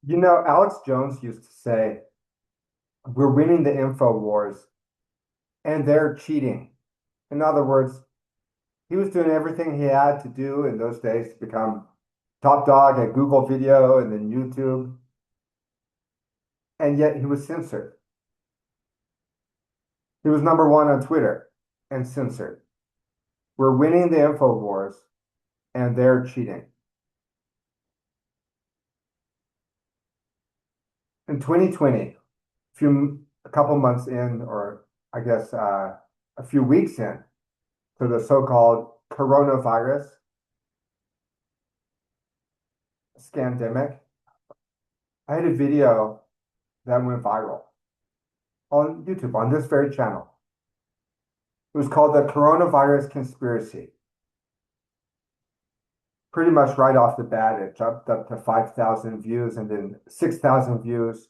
You know, Alex Jones used to say, we're winning the info wars and they're cheating. In other words, he was doing everything he had to do in those days to become top dog at Google Video and then YouTube, and yet he was censored. He was number one on Twitter and censored. We're winning the info wars and they're cheating. In 2020, a couple months in, or I guess a few weeks in, to the so-called coronavirus scandemic, I had a video that went viral on YouTube on this very channel. It was called the Coronavirus Conspiracy. Pretty much right off the bat, it jumped up to 5,000 views and then 6,000 views,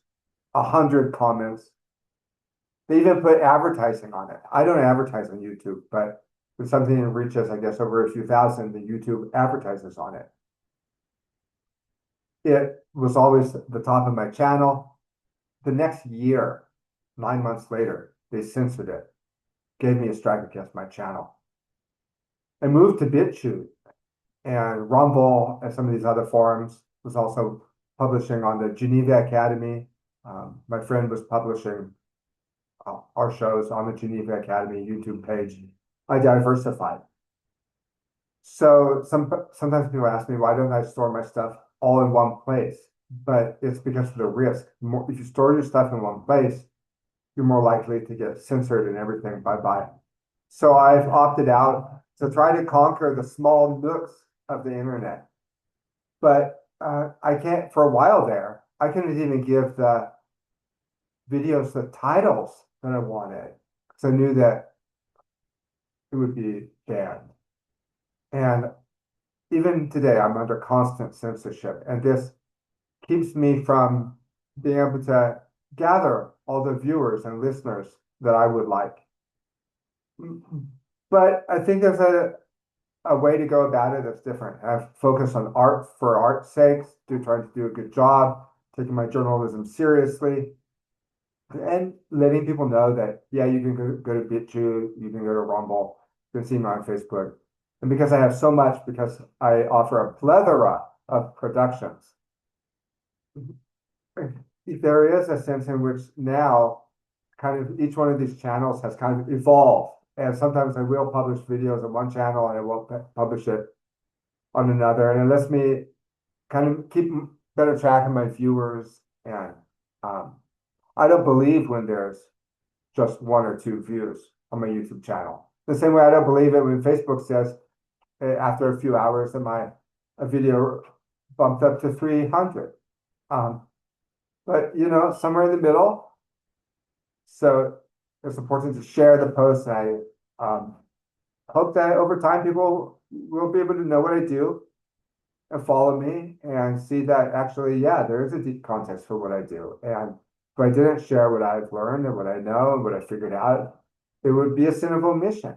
100 comments. They even put advertising on it. I don't advertise on YouTube, but when something reaches, I guess, over a few thousand, the YouTube advertises on it. It was always the top of my channel. The next year, 9 months later, they censored it, gave me a strike against my channel. I moved to BitChute, and Rumble and some of these other forums was also publishing on the Geneva Academy. My friend was publishing our shows on the Geneva Academy YouTube page. I diversified. So sometimes people ask me, why don't I store my stuff all in one place? But it's because of the risk. If you store your stuff in one place, you're more likely to get censored and everything. Bye-bye. So I've opted out to try to conquer the small nooks of the internet. But I can't, for a while there, I couldn't even give the videos the titles that I wanted because I knew that it would be banned. And even today, I'm under constant censorship, and this keeps me from being able to gather all the viewers and listeners that I would like. But I think there's a way to go about it that's different. I focus on art for art's sake, trying to do a good job, taking my journalism seriously, and letting people know that, yeah, you can go to BitChute, you can go to Rumble, you can see me on Facebook. And because I have so much, because I offer a plethora of productions, there is a sense in which now kind of each one of these channels has kind of evolved. And sometimes I will publish videos on one channel and I won't publish it on another. And it lets me kind of keep better track of my viewers. And I don't believe when there's just one or two views on my YouTube channel. The same way I don't believe it when Facebook says after a few hours that a video bumped up to 300. But somewhere in the middle. So it's important to share the post. And I hope that over time people will be able to know what I do and follow me and see that actually, yeah, there is a deep context for what I do. And if I didn't share what I've learned and what I know and what I figured out, it would be a sin of omission.